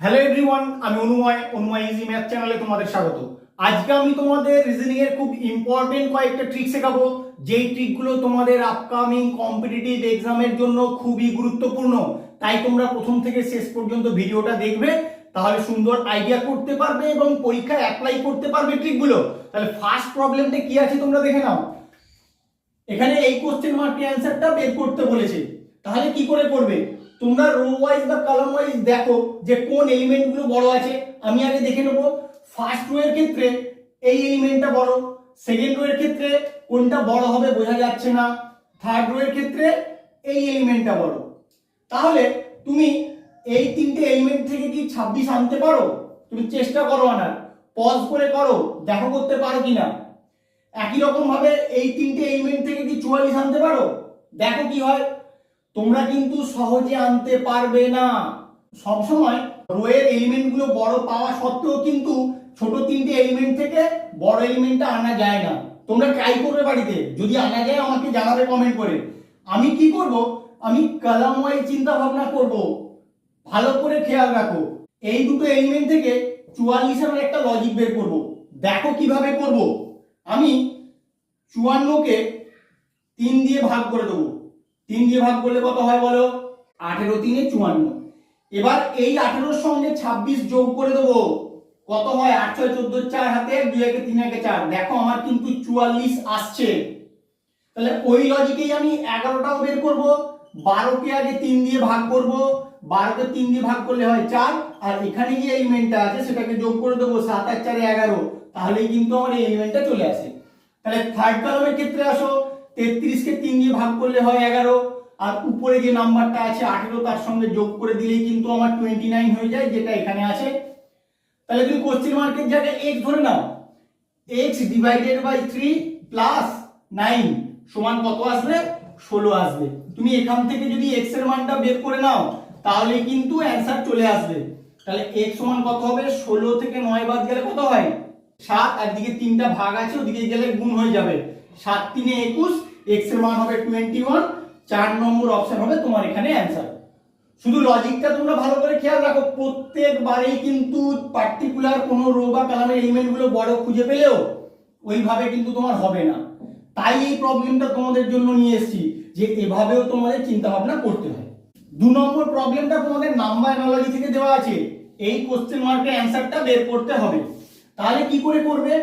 Hello everyone, আমি অনুময় easy math চ্যানেলে তোমাদের স্বাগত। আজকে আমি তোমাদের রিজনিং এর খুব ইম্পর্টেন্ট কয়েকটা ট্রিক শেখাবো, যেই ট্রিকগুলো তোমাদের আপকামিং কম্পিটিটিভ এক্সামের জন্য খুবই গুরুত্বপূর্ণ। তাই তোমরা প্রথম থেকে শেষ পর্যন্ত ভিডিওটা দেখবে, তাহলে সুন্দর আইডিয়া করতে পারবে এবং পরীক্ষায় অ্যাপ্লাই করতে পারবে ট্রিকগুলো। তাহলে ফার্স্ট প্রবলেমটা কি আছে তোমরা দেখে নাও। এখানে এই কোশ্চেন মার্কের অ্যান্সারটা বের করতে বলেছে। তাহলে কি করে করবে? তোমরা রো ওয়াইজ বা কলাম ওয়াইজ দেখো যে কোন এলিমেন্ট গুলো বড় আছে। আমি আগে দেখে নেব ফার্স্ট রো এর ক্ষেত্রে এই এলিমেন্টটা বড়, সেকেন্ড রো এর ক্ষেত্রে কোনটা বড় হবে বোঝা যাচ্ছে না, থার্ড রো এর ক্ষেত্রে এই এলিমেন্টটা বড়। তাহলে তুমি এই তিনটে এলিমেন্ট থেকে কি 26 আনতে পারো? তুমি চেষ্টা করো আনার, পজ করে করো, দেখো করতে পারো কিনা। একই রকম ভাবে এই তিনটে এলিমেন্ট থেকে কি 44 আনতে পারো? দেখো কি হয়। তোমরা কিন্তু সহজে আনতে পারবে না। সবসময় রো এর এলিমেন্ট গুলো বড় পাওয়া সত্ত্বেও কিন্তু ছোট তিনটে এলিমেন্ট থেকে বড় এলিমেন্টটা আনা যায় না। তোমরা ট্রাই করবে বাড়িতে, যদি আনা যায় আমাকে জানাবে কমেন্ট করে। আমি কি করব, আমি কলাম ওয়াইজ চিন্তা ভাবনা করব। ভালো করে খেয়াল রাখো, এই দুটো এলিমেন্ট থেকে 44 এর একটা লজিক বের করব। দেখো কিভাবে করব। আমি 54 কে 3 দিয়ে ভাগ করে দেবো। 3 দিয়ে ভাগ করলে কত হয় বলো? 18 3 54। এবার এই 18 এর সঙ্গে 26 যোগ করে দেবো, কত হয়? 8 6 14 4 হাতে 1 2 1 3 1 4। দেখো আমার কিন্তু 44 আসছে। তাহলে ওই লজিকেই আমি 11টাও বের করব। 12 কে আগে 3 দিয়ে ভাগ করব, 12 কে 3 দিয়ে ভাগ করলে হয় 4, আর এখানে যে এলিমেন্টটা আছে সেটাকে যোগ করে দেবো, 7 আর 4 11। তাহলেই কিন্তু আমার এই এলিমেন্টটা চলে আসে। তাহলে থার্ড কলামের ক্ষেত্রে আসো, 33 কে 3 দিয়ে ভাগ করলে হয় 11, আর উপরে যে নাম্বারটা আছে 18 তার সঙ্গে যোগ করে দিলেই কিন্তু আমার 29 হয়ে যায়, যেটা এখানে আছে। তাহলে তুমি কোশ্চেন মার্কের জায়গায় x ধরে নাও। x ডিভাইডেড বাই 3 প্লাস 9 সমান কত আসবে? 16 আসবে। তুমি এখান থেকে যদি x এর মানটা বের করে নাও তাহলে কিন্তু অ্যানসার চলে আসবে। তাহলে x সমান কত হবে? 16 থেকে 9 বাদ গেলে কত হয়? 7, আর দিকে 3টা ভাগ আছে, ওদিকে গেলে গুণ হয়ে যাবে। 7 3 21, x এর মান হবে 21। 4 নম্বর অপশন হবে তোমার এখানে অ্যানসার। শুধু লজিকটা তোমরা ভালো করে খেয়াল রাখো, প্রত্যেকবারেই কিন্তু পার্টিকুলার কোনো রো বা কলামের এলিমেন্টগুলো বড় খুঁজে পেলেও ওইভাবে কিন্তু তোমার হবে না। তাই এই প্রবলেমটা তোমাদের জন্য নিয়ে এসেছি, যে এভাবেও তোমাদের চিন্তা ভাবনা করতে হয়। 2 নম্বর প্রবলেমটা তোমাদের নাম্বার অ্যানালজি থেকে দেওয়া আছে। এই কোশ্চেন মার্কের অ্যানসারটা বের করতে হবে। তাহলে কি করে করবে?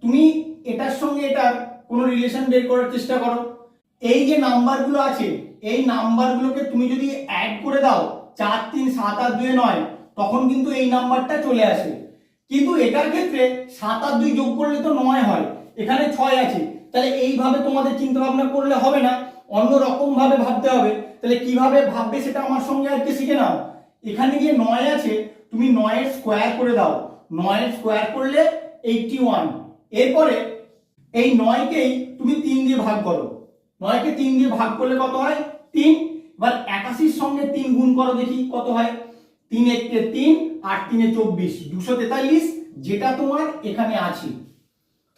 তুমি এটার সঙ্গে এটার কোনো রিলেশন বের করার চেষ্টা করো। এই যে নাম্বারগুলো আছে, এই নাম্বারগুলোকে তুমি যদি অ্যাড করে দাও, 4 3 7 আর 2 9, তখন কিন্তু এই নাম্বারটা চলে আসে। কিন্তু এটার ক্ষেত্রে 7 আর 2 যোগ করলে তো 9 হয়, এখানে 6 আছে। তাহলে এইভাবে তোমাদের চিন্তা ভাবনা করলে হবে না, অন্য রকম ভাবে ভাবতে হবে। তাহলে কিভাবে ভাববে সেটা আমার সঙ্গে আজকে শিখে নাও। এখানে যে 9 আছে, তুমি 9 এর স্কয়ার করে দাও। 9 এর স্কয়ার করলে 81। এরপরে এই 9 কেই তুমি 3 দিয়ে ভাগ করো। 9 কে 3 দিয়ে ভাগ করলে কত হয়? 3। এবার 81 এর সঙ্গে 3 গুণ করো, দেখি কত হয়। 3 1 কে 3, 8 3 এ 24, 243, যেটা তোমার এখানে আছে।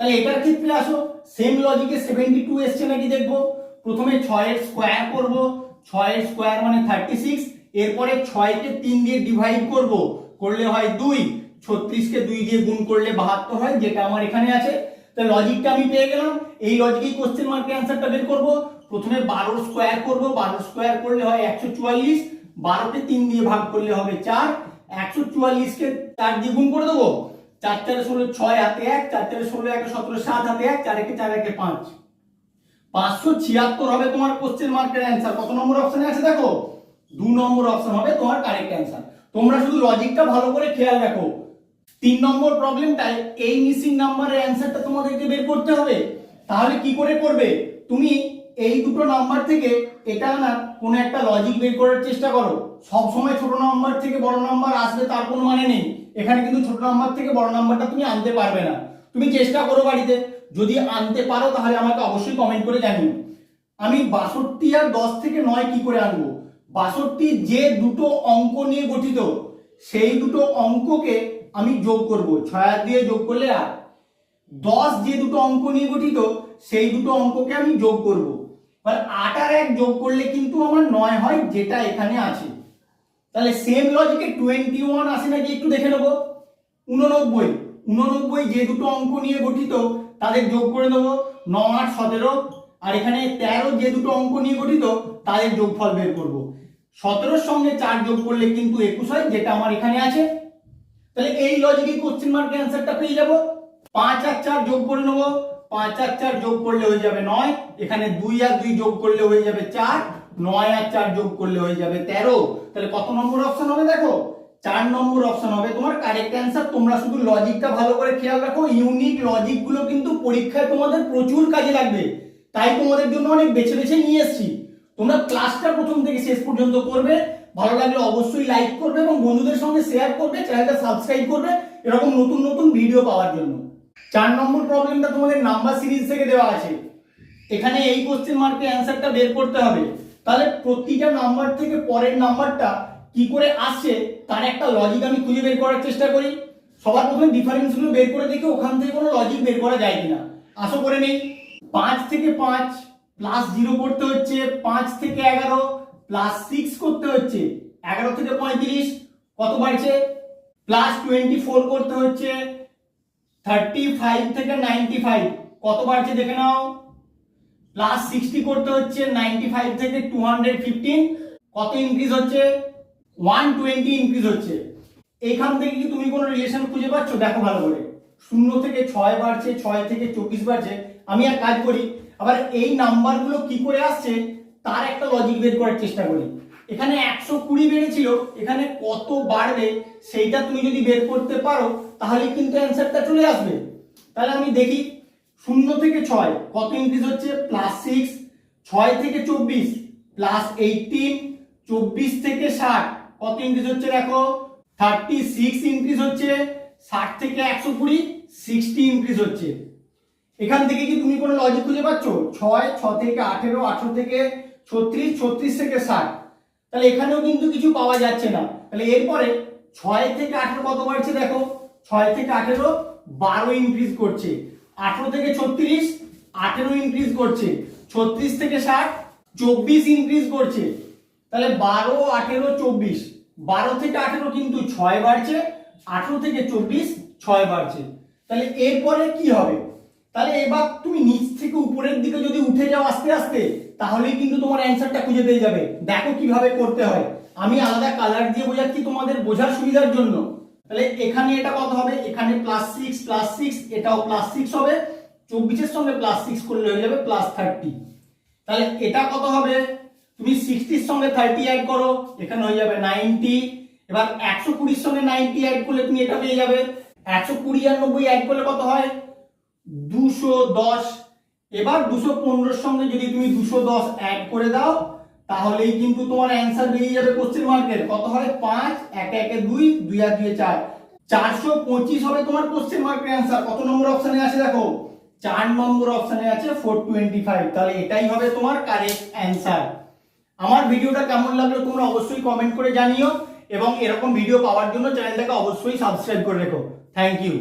তাহলে এটার ক্ষেত্রে আসো, সেম লজিকে 72 এসছে নাকি দেখবো। প্রথমে 6 এর স্কয়ার করব, 6 এর স্কয়ার মানে 36। এরপরে 6 কে 3 দিয়ে ডিভাইড করব, করলে হয় 2। 36 কে 2 দিয়ে গুণ করলে 72 হয়, যেটা আমার এখানে আছে। তাহলে লজিকটা আমি পেয়ে গেলাম। এই লজিকেই কোশ্চেন মার্কের অ্যানসারটা বের করব। প্রথমে 12 স্কয়ার করব, 12 স্কয়ার করলে হয় 144। 12 কে 3 দিয়ে ভাগ করলে হবে 4। 144 কে 4 দিয়ে গুণ করে দেবো, 4 4 16 6 হাতে 1, 4 4 16 1 17 7 হাতে 1, 4 1 4 1 5, 576 হবে তোমার কোশ্চেন মার্কের অ্যানসার। কত নম্বর অপশনে আছে দেখো? 2 নম্বর অপশন হবে তোমার কারেক্ট অ্যানসার। তোমরা শুধু লজিকটা ভালো করে খেয়াল রাখো। 3 নম্বর প্রবলেমটায় এই মিসিং নাম্বারের অ্যানসারটা তোমাদেরকে বের করতে হবে। তাহলে কি করে করবে? তুমি এই দুটো নাম্বার থেকে এটা না কোনো একটা লজিক বের করার চেষ্টা করো। সব সময় ছোট নাম্বার থেকে বড় নাম্বার আসবে তার কোনো মানে নেই। এখানে কিন্তু ছোট নাম্বার থেকে বড় নাম্বারটা তুমি আনতে পারবে না। তুমি চেষ্টা করো বাড়িতে, যদি আনতে পারো তাহলে আমাকে অবশ্যই কমেন্ট করে জানিও। আমি 62 আর 10 থেকে 9 কি করে আনবো? 62 যে দুটো অঙ্ক নিয়ে গঠিত, সেই দুটো অঙ্ককে আমি যোগ করব। 6 দিয়ে যোগ করলে 8। 10 যে দুটো অঙ্ক নিয়ে গঠিত, সেই দুটো অঙ্ককে আমি যোগ করব। এবার 8 আর 1 যোগ করলে কিন্তু আমার 9 হয়, যেটা এখানে আছে। তাহলে সেম লজিকে 21 আসে নাকি একটু দেখে নেবো। 89 যে দুটো অঙ্ক নিয়ে গঠিত তাদের যোগ করে দেবো, 9 8 17। আর এখানে 13 যে দুটো অঙ্ক নিয়ে গঠিত তাদের যোগফল বের করব। 17 সঙ্গে 4 যোগ করলে কিন্তু 21 হয়, যেটা আমার এখানে আছে। তাহলে এই লজিকে কোশ্চেন মার্কের অ্যান্সারটা পেয়ে যাব। 5 আর 4 যোগ করে নেবো, 5 আর 4 যোগ করলে হয়ে যাবে 9, এখানে 2 আর 2 যোগ করলে হয়ে যাবে 4, 9 আর 4 যোগ করলে হয়ে যাবে 13। তাহলে কত নম্বর অপশন হবে দেখো, 4 নম্বর অপশন হবে তোমার কারেক্ট অ্যান্সার। তোমরা শুধু লজিকটা ভালো করে খেয়াল রাখো, ইউনিক লজিক গুলো কিন্তু পরীক্ষায় তোমাদের প্রচুর কাজে লাগবে, তাই তোমাদের জন্য অনেক বেছে বেছে নিয়ে এসেছি। তোমরা ক্লাসটা প্রথম থেকে শেষ পর্যন্ত করবে, ভালো লাগলে অবশ্যই লাইক করবে এবং বন্ধুদের সঙ্গে শেয়ার করবে, চ্যানেলটা সাবস্ক্রাইব করবে এরকম নতুন নতুন ভিডিও পাওয়ার জন্য। 4 নম্বর প্রবলেমটা তোমাদের নাম্বার সিরিজ থেকে দেওয়া আছে। এখানে এই কোশ্চেন মার্কের অ্যান্সারটা বের করতে হবে। তাহলে প্রতিটা নাম্বার থেকে পরের নাম্বারটা কি করে আসছে তার একটা লজিক আমি খুঁজে বের করার চেষ্টা করি। সবার প্রথমে ডিফারেন্সগুলো বের করে দেখি ওখান থেকে কোনো লজিক বের করা যায় কিনা। আসো করে নেই। 5 থেকে 5 প্লাস 0 করতে হচ্ছে, 5 থেকে 11 প্লাস 6 করতে হচ্ছে, 11 থেকে 35 কত বাড়ছে, প্লাস 24 করতে হচ্ছে, 35 থেকে 95 কত বাড়ছে দেখে নাও, প্লাস 60 করতে হচ্ছে, 95 থেকে 215 কত ইনক্রিজ হচ্ছে, 120 ইনক্রিজ হচ্ছে। এখান থেকে কি তুমি কোনো রিলেশন খুঁজে পাচ্ছ? দেখো ভালো করে, 0 থেকে 6 বাড়ছে, 6 থেকে 24 বাড়ছে। আমি এক কাজ করি, আবার এই নাম্বারগুলো কি করে আসছে তার একটা লজিক বের করার চেষ্টা করি। এখানে 120 বেড়েছিল, এখানে কত বাড়বে সেইটা তুমি যদি বের করতে পারো তাহলে কিন্তু অ্যান্সারটা চলে আসবে। তাহলে আমি দেখি 0 থেকে 6 কত ইনক্রিজ হচ্ছে, প্লাস 6, 6 থেকে 24 প্লাস 18, 24 থেকে 60 কত ইনক্রিজ হচ্ছে দেখো, 36 ইনক্রিজ হচ্ছে, 60 থেকে 120 60 ইনক্রিজ হচ্ছে। এখান থেকে কি তুমি কোনো লজিক খুঁজে পাচ্ছ? 6, 6 থেকে 18, 18 থেকে 36, 36 থেকে 60। তাহলে এখানেও কিন্তু কিছু পাওয়া যাচ্ছে না। তাহলে এরপরে 6 থেকে 18 কত বাড়ছে দেখো, 6 থেকে 18 12 ইনক্রিজ করছে, 18 থেকে 36 18 ইনক্রিজ করছে, 36 থেকে 60 24 ইনক্রিজ করছে। তাহলে 12 18 24, 12 থেকে 18 কিন্তু 6 বাড়ছে, 18 থেকে 24 6 বাড়ছে। তাহলে এরপরে কি হবে? তাহলে এবার তুমি নিচ থেকে উপরের দিকে যদি উঠে যাও আস্তে আস্তে তাহলেই কিন্তু তোমার অ্যান্সারটা খুঁজে পেয়ে যাবে। দেখো কিভাবে করতে হয়, আমি আলাদা কালার দিয়ে বোঝাচ্ছি তোমাদের বোঝার সুবিধার জন্য। তাহলে এখানে এটা কত হবে, এখানে প্লাস 6 এটাও প্লাস 6 হবে, 24 এর সঙ্গে প্লাস 6 করলে হয়ে যাবে প্লাস 30। তাহলে এটা কত হবে, তুমি 60 এর সঙ্গে 30 অ্যাড করো, এখানে হয়ে যাবে 90। এবার 120 এর সঙ্গে 90 অ্যাড করলে তুমি এটা পেয়ে যাবে, 120 আর 90 অ্যাড করলে কত হয় 210। এবার 215 এর সঙ্গে যদি তুমি 210 অ্যাড করে দাও তাহলেই কিন্তু তোমার অ্যান্সার বেরিয়ে যাবে কোশ্চেন মার্কের। কত হয় 5, 1 1 2, 2 আর 2 4, 425 হবে তোমার কোশ্চেন মার্কের অ্যান্সার। কত নম্বর অপশনে আছে দেখো, 4 নম্বর অপশনে আছে 425। তাহলে এটাই হবে তোমার কারেক্ট অ্যান্সার। আমার ভিডিওটা কেমন লাগলো তোমরা অবশ্যই কমেন্ট করে জানিও এবং এরকম ভিডিও পাওয়ার জন্য চ্যানেলটাকে অবশ্যই সাবস্ক্রাইব করে রেখো। Thank you.